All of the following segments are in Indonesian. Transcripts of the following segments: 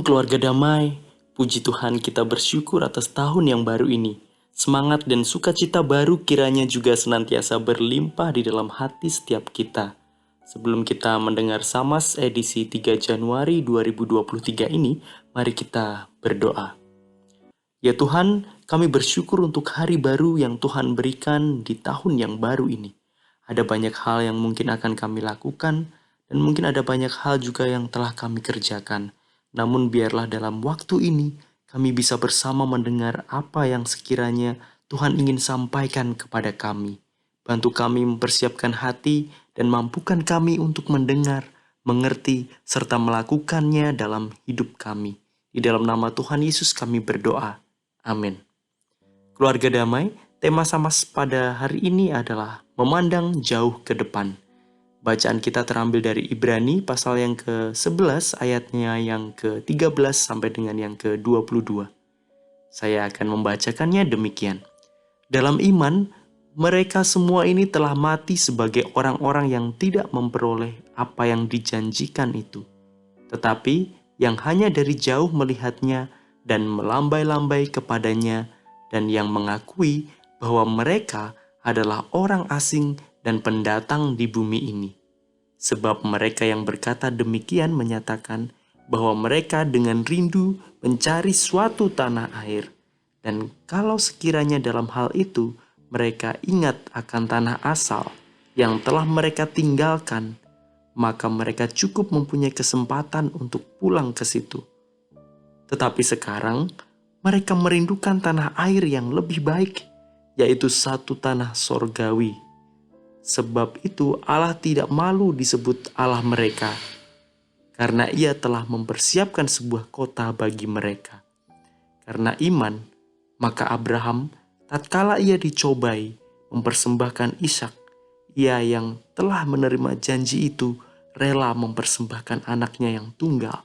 Keluarga damai, puji Tuhan kita bersyukur atas tahun yang baru ini. Semangat dan sukacita baru kiranya juga senantiasa berlimpah di dalam hati setiap kita. Sebelum kita mendengar Samas edisi 3 Januari 2023 ini, mari kita berdoa. Ya Tuhan, kami bersyukur untuk hari baru yang Tuhan berikan di tahun yang baru ini. Ada banyak hal yang mungkin akan kami lakukan, dan mungkin ada banyak hal juga yang telah kami kerjakan. Namun biarlah dalam waktu ini kami bisa bersama mendengar apa yang sekiranya Tuhan ingin sampaikan kepada kami. Bantu kami mempersiapkan hati dan mampukan kami untuk mendengar, mengerti, serta melakukannya dalam hidup kami. Di dalam nama Tuhan Yesus kami berdoa. Amin. Keluarga damai, tema Samas pada hari ini adalah memandang jauh ke depan. Bacaan kita terambil dari Ibrani pasal yang ke-11 ayatnya yang ke-13 sampai dengan yang ke-22. Saya akan membacakannya demikian. Dalam iman, mereka semua ini telah mati sebagai orang-orang yang tidak memperoleh apa yang dijanjikan itu. Tetapi yang hanya dari jauh melihatnya dan melambai-lambai kepadanya dan yang mengakui bahwa mereka adalah orang asing dan pendatang di bumi ini. Sebab mereka yang berkata demikian menyatakan bahwa mereka dengan rindu mencari suatu tanah air. Dan kalau sekiranya dalam hal itu mereka ingat akan tanah asal yang telah mereka tinggalkan, maka mereka cukup mempunyai kesempatan untuk pulang ke situ. Tetapi sekarang mereka merindukan tanah air yang lebih baik, yaitu satu tanah sorgawi. Sebab itu Allah tidak malu disebut Allah mereka, karena Ia telah mempersiapkan sebuah kota bagi mereka. Karena iman, maka Abraham, tatkala ia dicobai, mempersembahkan Ishak, ia yang telah menerima janji itu, rela mempersembahkan anaknya yang tunggal,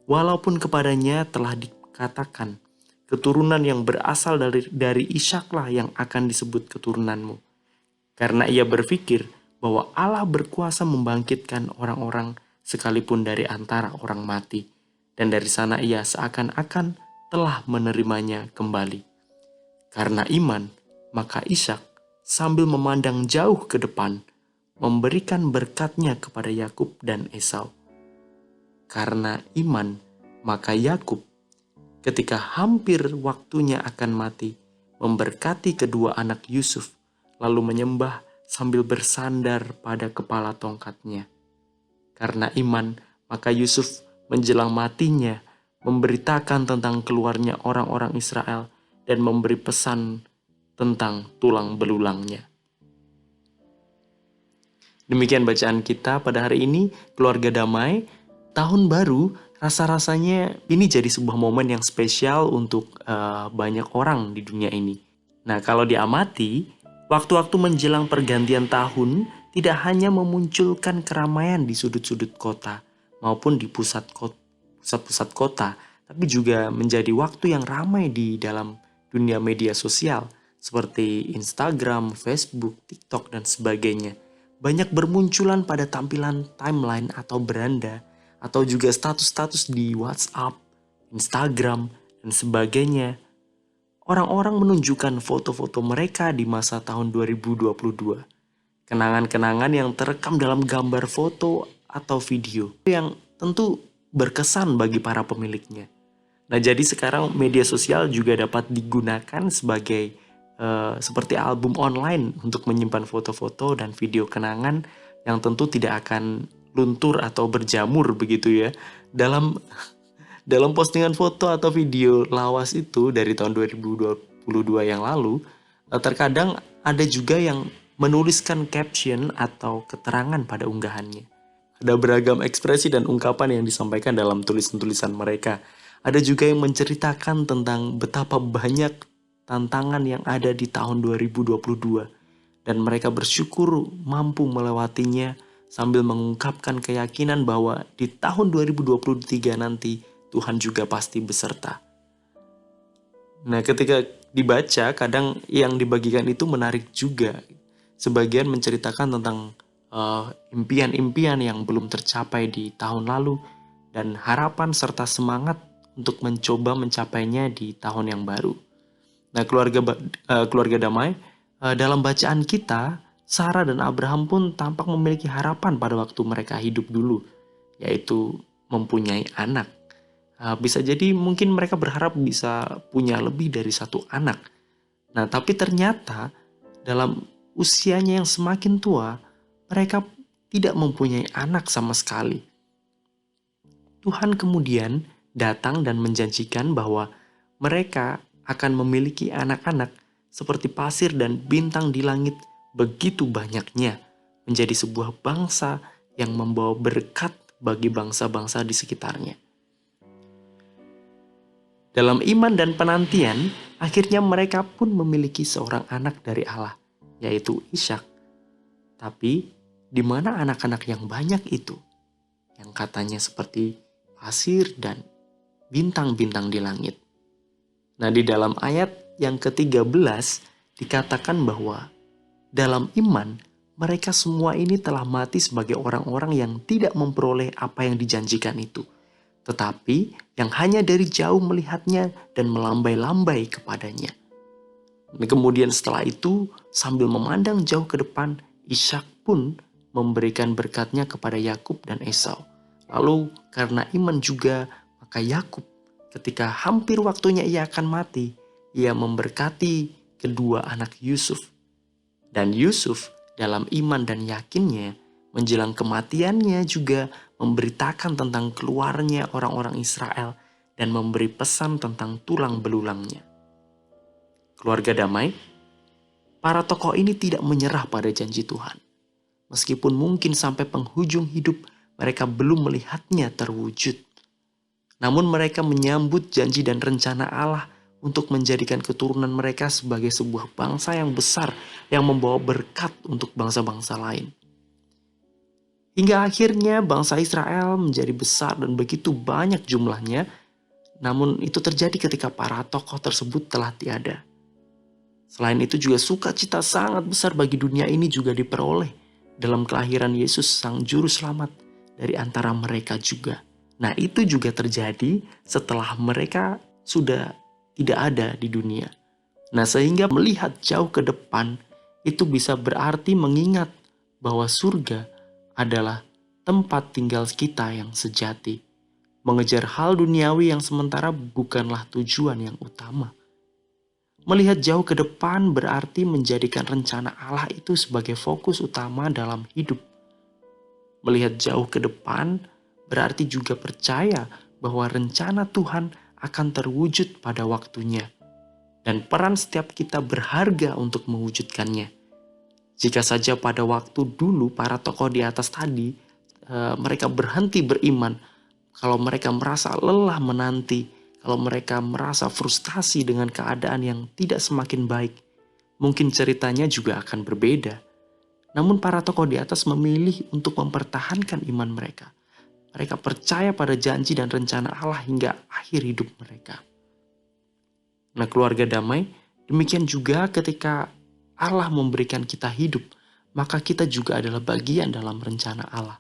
walaupun kepadanya telah dikatakan, keturunan yang berasal dari Ishaklah yang akan disebut keturunanmu. Karena ia berpikir bahwa Allah berkuasa membangkitkan orang-orang sekalipun dari antara orang mati. Dan dari sana ia seakan-akan telah menerimanya kembali. Karena iman, maka Ishak sambil memandang jauh ke depan, memberikan berkatnya kepada Yakub dan Esau. Karena iman, maka Yakub ketika hampir waktunya akan mati, memberkati kedua anak Yusuf, lalu menyembah sambil bersandar pada kepala tongkatnya. Karena iman, maka Yusuf menjelang matinya memberitakan tentang keluarnya orang-orang Israel dan memberi pesan tentang tulang belulangnya. Demikian bacaan kita pada hari ini, keluarga damai. Tahun baru, rasa-rasanya ini jadi sebuah momen yang spesial untuk banyak orang di dunia ini. Nah, kalau diamati, waktu-waktu menjelang pergantian tahun tidak hanya memunculkan keramaian di sudut-sudut kota maupun di pusat-pusat kota, tapi juga menjadi waktu yang ramai di dalam dunia media sosial seperti Instagram, Facebook, TikTok, dan sebagainya. Banyak bermunculan pada tampilan timeline atau beranda atau juga status-status di WhatsApp, Instagram, dan sebagainya. Orang-orang menunjukkan foto-foto mereka di masa tahun 2022. Kenangan-kenangan yang terekam dalam gambar foto atau video yang tentu berkesan bagi para pemiliknya. Nah, jadi sekarang media sosial juga dapat digunakan sebagai seperti album online untuk menyimpan foto-foto dan video kenangan yang tentu tidak akan luntur atau berjamur begitu ya. Dalam postingan foto atau video lawas itu dari tahun 2022 yang lalu, terkadang ada juga yang menuliskan caption atau keterangan pada unggahannya. Ada beragam ekspresi dan ungkapan yang disampaikan dalam tulisan-tulisan mereka. Ada juga yang menceritakan tentang betapa banyak tantangan yang ada di tahun 2022. Dan mereka bersyukur mampu melewatinya sambil mengungkapkan keyakinan bahwa di tahun 2023 nanti Tuhan juga pasti beserta. Nah, ketika dibaca, kadang yang dibagikan itu menarik juga. Sebagian menceritakan tentang impian-impian yang belum tercapai di tahun lalu dan harapan serta semangat untuk mencoba mencapainya di tahun yang baru. Nah, keluarga damai, dalam bacaan kita, Sarah dan Abraham pun tampak memiliki harapan pada waktu mereka hidup dulu, yaitu mempunyai anak. Bisa jadi mungkin mereka berharap bisa punya lebih dari satu anak. Nah, tapi ternyata dalam usianya yang semakin tua, mereka tidak mempunyai anak sama sekali. Tuhan kemudian datang dan menjanjikan bahwa mereka akan memiliki anak-anak seperti pasir dan bintang di langit begitu banyaknya, menjadi sebuah bangsa yang membawa berkat bagi bangsa-bangsa di sekitarnya. Dalam iman dan penantian, akhirnya mereka pun memiliki seorang anak dari Allah, yaitu Ishak. Tapi, di mana anak-anak yang banyak itu? Yang katanya seperti pasir dan bintang-bintang di langit. Nah, di dalam ayat yang ke-13 dikatakan bahwa dalam iman mereka semua ini telah mati sebagai orang-orang yang tidak memperoleh apa yang dijanjikan itu, tetapi yang hanya dari jauh melihatnya dan melambai-lambai kepadanya. Dan kemudian setelah itu, sambil memandang jauh ke depan, Ishak pun memberikan berkatnya kepada Yakub dan Esau. Lalu karena iman juga, maka Yakub ketika hampir waktunya ia akan mati, ia memberkati kedua anak Yusuf. Dan Yusuf dalam iman dan yakinnya, menjelang kematiannya juga memberitakan tentang keluarnya orang-orang Israel dan memberi pesan tentang tulang belulangnya. Keluarga damai, para tokoh ini tidak menyerah pada janji Tuhan. Meskipun mungkin sampai penghujung hidup mereka belum melihatnya terwujud. Namun mereka menyambut janji dan rencana Allah untuk menjadikan keturunan mereka sebagai sebuah bangsa yang besar yang membawa berkat untuk bangsa-bangsa lain. Hingga akhirnya bangsa Israel menjadi besar dan begitu banyak jumlahnya, namun itu terjadi ketika para tokoh tersebut telah tiada. Selain itu juga sukacita sangat besar bagi dunia ini juga diperoleh dalam kelahiran Yesus Sang Juru Selamat dari antara mereka juga. Nah, itu juga terjadi setelah mereka sudah tidak ada di dunia. Nah, sehingga melihat jauh ke depan itu bisa berarti mengingat bahwa surga adalah tempat tinggal kita yang sejati. Mengejar hal duniawi yang sementara bukanlah tujuan yang utama. Melihat jauh ke depan berarti menjadikan rencana Allah itu sebagai fokus utama dalam hidup. Melihat jauh ke depan berarti juga percaya bahwa rencana Tuhan akan terwujud pada waktunya. Dan peran setiap kita berharga untuk mewujudkannya. Jika saja pada waktu dulu para tokoh di atas tadi, mereka berhenti beriman, kalau mereka merasa lelah menanti, kalau mereka merasa frustasi dengan keadaan yang tidak semakin baik, mungkin ceritanya juga akan berbeda. Namun para tokoh di atas memilih untuk mempertahankan iman mereka. Mereka percaya pada janji dan rencana Allah hingga akhir hidup mereka. Nah, keluarga damai, demikian juga ketika Allah memberikan kita hidup, maka kita juga adalah bagian dalam rencana Allah.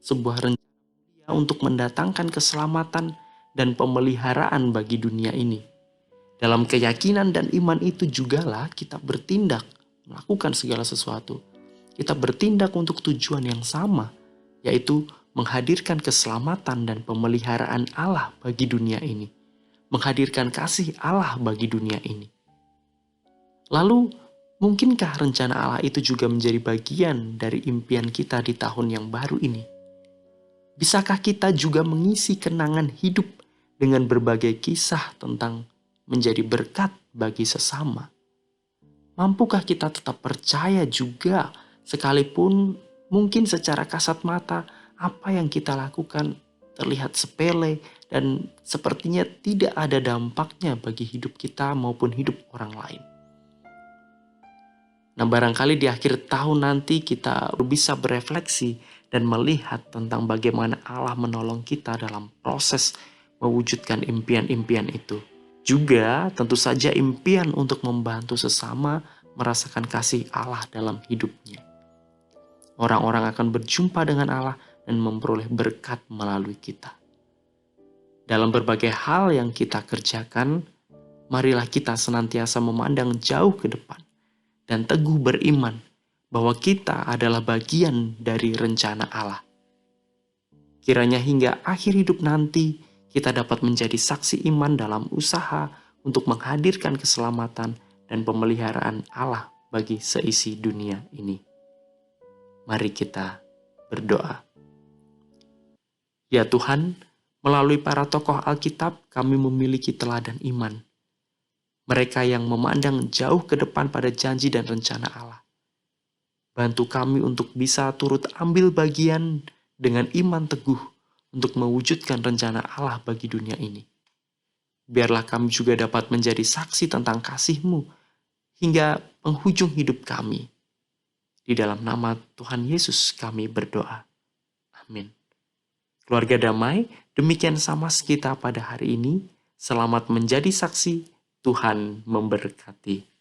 Sebuah rencana untuk mendatangkan keselamatan dan pemeliharaan bagi dunia ini. Dalam keyakinan dan iman itu jugalah kita bertindak, melakukan segala sesuatu. Kita bertindak untuk tujuan yang sama, yaitu menghadirkan keselamatan dan pemeliharaan Allah bagi dunia ini. Menghadirkan kasih Allah bagi dunia ini. Lalu, mungkinkah rencana Allah itu juga menjadi bagian dari impian kita di tahun yang baru ini? Bisakah kita juga mengisi kenangan hidup dengan berbagai kisah tentang menjadi berkat bagi sesama? Mampukah kita tetap percaya juga sekalipun mungkin secara kasat mata apa yang kita lakukan terlihat sepele dan sepertinya tidak ada dampaknya bagi hidup kita maupun hidup orang lain. Nah, barangkali di akhir tahun nanti kita bisa berefleksi dan melihat tentang bagaimana Allah menolong kita dalam proses mewujudkan impian-impian itu. Juga tentu saja impian untuk membantu sesama merasakan kasih Allah dalam hidupnya. Orang-orang akan berjumpa dengan Allah dan memperoleh berkat melalui kita. Dalam berbagai hal yang kita kerjakan, marilah kita senantiasa memandang jauh ke depan dan teguh beriman bahwa kita adalah bagian dari rencana Allah. Kiranya hingga akhir hidup nanti, kita dapat menjadi saksi iman dalam usaha untuk menghadirkan keselamatan dan pemeliharaan Allah bagi seisi dunia ini. Mari kita berdoa. Ya Tuhan, melalui para tokoh Alkitab kami memiliki teladan iman. Mereka yang memandang jauh ke depan pada janji dan rencana Allah. Bantu kami untuk bisa turut ambil bagian dengan iman teguh untuk mewujudkan rencana Allah bagi dunia ini. Biarlah kami juga dapat menjadi saksi tentang kasih-Mu hingga penghujung hidup kami. Di dalam nama Tuhan Yesus kami berdoa. Amin. Keluarga damai, demikian sama kita pada hari ini. Selamat menjadi saksi, Tuhan memberkati.